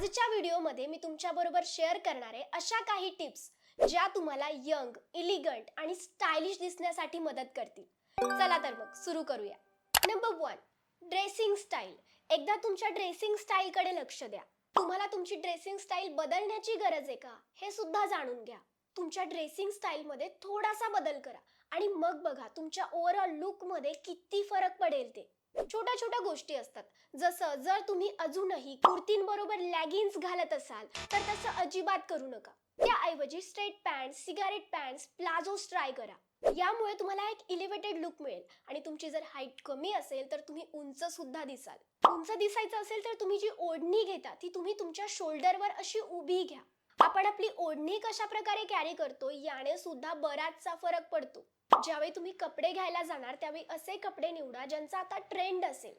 आजच्या व्हिडिओमध्ये मी तुमच्याबरोबर शेअर करणार आहे अशा काही टिप्स ज्या तुम्हाला यंग, एलिगंट आणि स्टायलिश दिसण्यासाठी मदत करतील. चला तर मग सुरू करूया. Number 1, dressing style. एकदा तुमच्या ड्रेसिंग स्टाईलकडे लक्ष द्या. तुम्हाला तुमची ड्रेसिंग स्टाईल बदलण्याची गरज आहे का हे सुद्धा जाणून घ्या. तुमच्या ड्रेसिंग स्टाईलमध्ये थोडासा बदल करा आणि मग बघा तुमच्या ओव्हरऑल लुकमध्ये किती फरक पडेल ते. छोट्या छोट्या गोष्टी असतात, जसं जर तुम्ही अजूनही कुर्तींबरोबर लॅगिन्स घालत असाल तर तसं अजिबात करू नका. त्याऐवजी straight pant, cigarette pants, palazzos try करा. यामुळे तुम्हाला एक एलिव्हेटेड लुक मिळेल आणि तुमची जर हाईट कमी असेल तर तुम्ही उंच सुद्धा दिसाल. उंच दिसायचं असेल तर तुम्ही जी ओढणी घेता ती तुम्ही तुमच्या शोल्डरवर अशी उभी घ्या. आपण आपली ओढणी कशा प्रकारे कॅरी करतो याने सुद्धा बराचसा फरक पडतो. ज्यावेळी तुम्ही कपडे घ्यायला जाणार त्यावेळी असे कपडे निवडा ज्यांचा आता ट्रेंड असेल.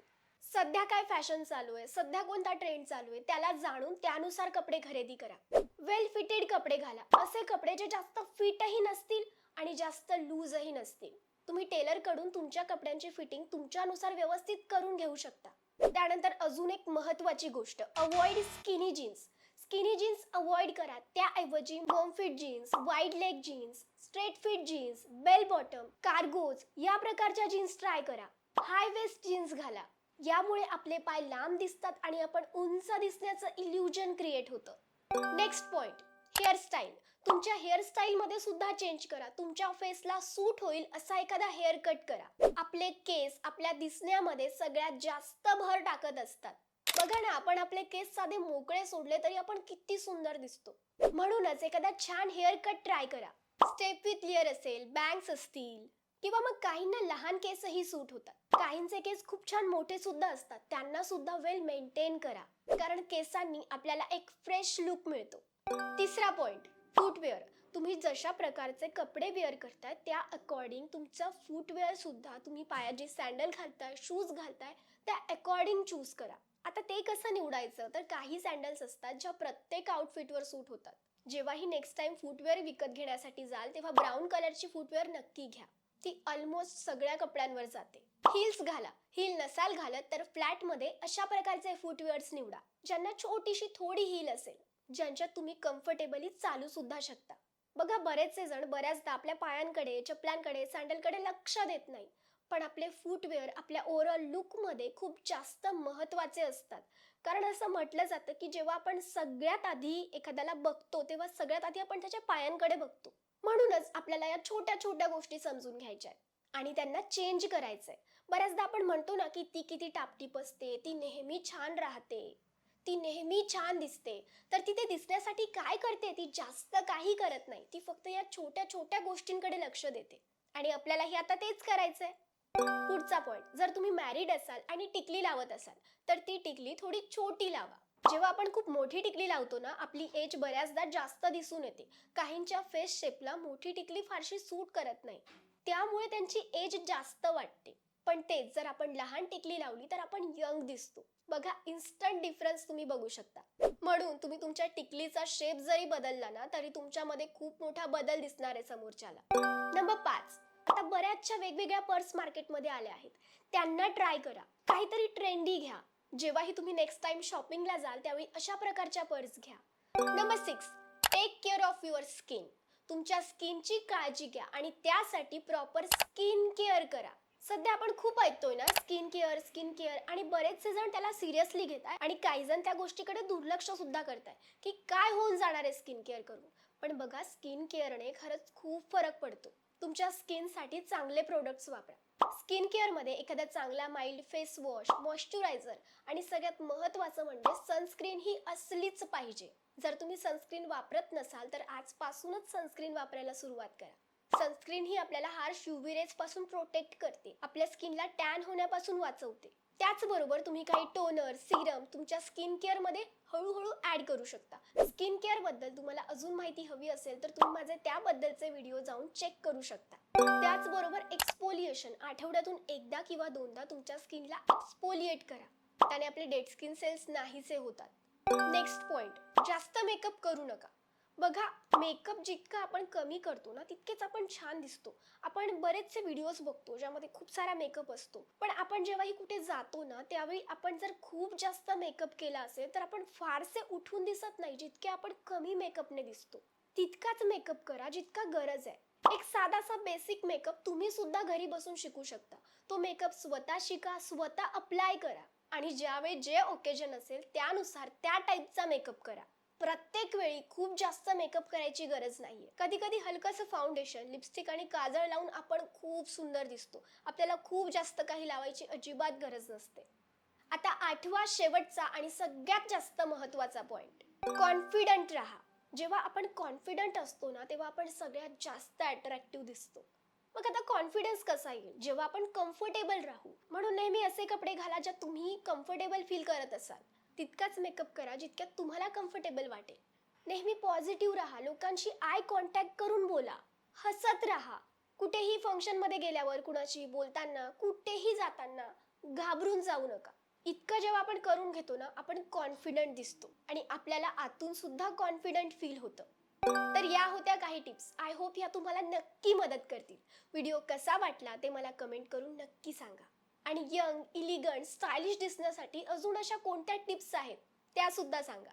सध्या काय फॅशन चालू आहे, सध्या कोणता ट्रेंड चालू आहे त्याला जाणून त्यानुसार कपडे खरेदी करा. वेल फिटेड कपडे घाला. असे कपडे जे जास्त फिटही नसतील आणि जास्त लूजही नसतील. तुम्ही टेलर कडून तुमच्या कपड्यांची फिटिंग तुमच्यानुसार व्यवस्थित करून घेऊ शकता. त्यानंतर अजून एक महत्त्वाची गोष्ट, avoid skinny jeans. Skinny jeans avoid करा. त्याऐवजी mom fit jeans, wide leg jeans, straight fit jeans, bell bottom, cargos या प्रकारच्या जीन्स ट्राय करा. हाय वेस्ट जीन्स घाला. यामुळे आपले पाय लांब दिसतात आणि आपण उंच दिसण्याचं इल्युजन क्रिएट होतं. Next point, hairstyle. तुमच्या हेअरस्टाईल मध्ये सुद्धा चेंज करा. तुमच्या फेसला सूट होईल असा एखादा हेअर कट करा. आपले केस आपल्या दिसण्यामध्ये सगळ्यात जास्त भर टाकत असतात. बघा ना, आपण आपले केस साधे मोकळे सोडले तरी आपण किती सुंदर दिसतो. म्हणूनच एखादा छान हेअर कट ट्राय करा. स्टेप विथ लेअर असेल, बँग्स असतील किंवा मग काहींना लहान केसही सूट होतात. काहींचे केस खूप छान मोठे सुद्धा असतात, त्यांना सुद्धा वेल मेंटेन करा, कारण केसांनी आपल्याला एक फ्रेश लुक मिळतो. तिसरा पॉइंट, फूटवेअर. तुम्ही जशा प्रकारचे कपडे वेअर करताय त्या अकॉर्डिंग तुमचं फूटवेअर सुद्धा, तुम्ही पायात जे सॅन्डल घालताय, शूज घालताय त्या अकॉर्डिंग चूज करा. आता ते कसं निवडायचं, तर काही सॅन्डल्स असतात ज्या प्रत्येक आउटफिटवर सूट होतात. जेव्हाही नेक्स्ट टाइम फूटवेअर विकत घेण्यासाठी जाल तेव्हा ब्राऊन कलरची फूटवेअर नक्की घ्या. ती ऑलमोस्ट सगळ्या कपड्यांवर जाते. हिल्स घाला. हिल नसाल घालत तर फ्लॅट मध्ये अशा प्रकारचे फूटवेअर्स निवडा ज्यांना छोटीशी थोडी हिल असेल, ज्यांच्यात तुम्ही कम्फर्टेबली चालू सुद्धा शकता. बघा, बरेचसे जण बऱ्याचदा आपल्या पायांकडे, चपलांकडे, सॅन्डलकडे लक्ष देत नाही, पण आपले फूटवेअर आपल्या ओव्हरऑल लुक मध्ये खूप जास्त महत्त्वाचे असतात. कारण असं म्हटलं जातं की जेव्हा आपण सगळ्यात आधी एखाद्याला बघतो तेव्हा सगळ्यात आधी आपण त्याच्या पायांकडे बघतो. म्हणूनच आपल्याला या छोट्या छोट्या गोष्टी समजून घ्यायच्या आहेत आणि त्यांना चेंज करायचंय. बऱ्याचदा आपण म्हणतो ना की ती किती टापटीप असते, ती नेहमी छान राहते, ती नेहमी छान दिसते. तर ती ते दिसण्यासाठी काय करते, ती जास्त काही करत नाही. ती फक्त या छोट्या छोट्या गोष्टींकडे लक्ष देते आणि आपल्यालाही आता तेच करायचंय. पुढचा पॉइंट, जर तुम्ही मॅरिड असाल आणि टिकली लावत असाल तर ती टिकली थोडी छोटी लावा. जेव्हा आपण खूप मोठी टिकली लावतो ना, आपली एज बऱ्याचदा जास्त दिसून येते. काहींच्या फेस शेपला मोठी टिकली फारशी सूट करत नाही, त्यामुळे त्यांची एज जास्त वाटते. पण तेच जर आपण लहान टिकली लावली तर आपण यंग दिसतो. बघा, इन्स्टंट डिफरन्स तुम्ही बघू शकता. म्हणून तुम्ही तुमच्या टिकलीचा शेप जरी बदलला ना तरी तुमच्यामध्ये खूप मोठा बदल दिसणार आहे समोरच्याला. नंबर 5, आता बऱ्याचशा वेगवेगळ्या पर्स मार्केटमध्ये आल्या आहेत, त्यांना ट्राय करा. काहीतरी ट्रेंडी घ्या. जेव्हाही तुम्ही नेक्स्ट टाइम शॉपिंगला जाल त्यावेळी अशा प्रकारच्या पर्स घ्या. Number 6, take care of your skin. तुमच्या स्किनची काळजी घ्या आणि त्यासाठी प्रॉपर स्किन केअर करा. सध्या आपण खूप ऐकतोय ना स्किन केअर आणि बरेचसे जण त्याला सिरियसली घेताय आणि काही जण त्या गोष्टीकडे दुर्लक्ष सुद्धा करताय की काय होऊन जाणार आहे स्किन केअर करून. पण बघा, स्किन केअरने खरंच खूप फरक पडतो. तुमच्या स्किनसाठी चांगले प्रोडक्ट्स वापरा. स्किन केअरमध्ये एखादा चांगला माइल्ड फेस वॉश, मॉइश्चरायझर आणि सगळ्यात महत्त्वाचं म्हणजे सनस्क्रीन ही असलीच पाहिजे. जर तुम्ही सनस्क्रीन वापरत नसाल तर आजपासूनच सनस्क्रीन वापरायला सुरुवात करा. सनस्क्रीन ही आपल्याला हार्श यूव्ही रेज पासून प्रोटेक्ट करते, आपल्या स्किनला टॅन होण्यापासून वाचवते. त्याचबरोबर तुम्ही काही टोनर, सिरम तुमच्या स्किन केअर मध्ये हळूहळू ऍड करू शकता. स्किन केअर बद्दल तुम्हाला अजून माहिती हवी असेल तर तुम्ही माझे त्याबद्दलचे व्हिडिओ जाऊन चेक करू शकता. त्याचबरोबर एक्सफोलिएशन, आठवड्यातून एकदा किंवा दोनदा तुमच्या स्किनला एक्सफोलिएट करा. त्याने आपले डेड स्किन सेल्स नाहीसे होतात. नेक्स्ट पॉइंट, जास्त मेकअप करू नका. बघा, मेकअप जितका आपण कमी करतो ना तितकेच आपण छान दिसतो. आपण बरेचसे व्हिडिओज बघतो ज्यामध्ये खूप सारा मेकअप असतो, पण आपण जेव्हाही कुठे जातो ना त्यावेळी आपण जर खूप जास्त मेकअप केला असेल तर आपण फारसे उठून दिसत नाही जितके आपण कमी मेकअपने दिसतो. तितकाच मेकअप करा जितका गरज आहे. एक साधासा बेसिक मेकअप तुम्ही सुद्धा घरी बसून शिकू शकता. तो मेकअप स्वतः शिका, स्वतः अप्लाय करा आणि ज्यावेळी जे ओकेजन असेल त्यानुसार त्या टाईपचा मेकअप करा. प्रत्येक वेळी खूप जास्त मेकअप करायची गरज नाहीये. कधी कधी हलकंसं फाउंडेशन, लिपस्टिक आणि काजळ लावून आपण खूप सुंदर दिसतो. आपल्याला खूप जास्त काही लावायची अजिबात गरज नसते. आता आठवा, शेवटचा आणि सगळ्यात जास्त महत्त्वाचा पॉइंट, कॉन्फिडंट राहा. जेव्हा आपण कॉन्फिडंट असतो ना तेव्हा आपण सगळ्यात जास्त अट्रॅक्टिव्ह दिसतो. मग आता कॉन्फिडन्स कसा येईल? जेव्हा आपण कम्फर्टेबल राहू. म्हणून नेहमी असे कपडे घाला ज्यात तुम्ही कम्फर्टेबल फील करत असाल. तितकाच मेकअप करा जितक्यात तुम्हाला कम्फर्टेबल वाटेल. नेहमी पॉझिटिव्ह राहा, लोकांशी आय कॉन्टॅक्ट करून बोला, हसत राहा. कुठेही फंक्शनमध्ये गेल्यावर, कुणाशी बोलताना, कुठेही जाताना घाबरून जाऊ नका. इतकं जेव्हा आपण करून घेतो ना आपण कॉन्फिडंट दिसतो आणि आपल्याला आतून सुद्धा कॉन्फिडंट फील होतं. तर या होत्या काही टिप्स. आय होप या तुम्हाला नक्की मदत करतील. व्हिडिओ कसा वाटला ते मला कमेंट करून नक्की सांगा. आणि यंग, इलिगंट, स्टायलिश दिसण्यासाठी अजून अशा कोणत्या टिप्स आहेत त्या सुद्धा सांगा.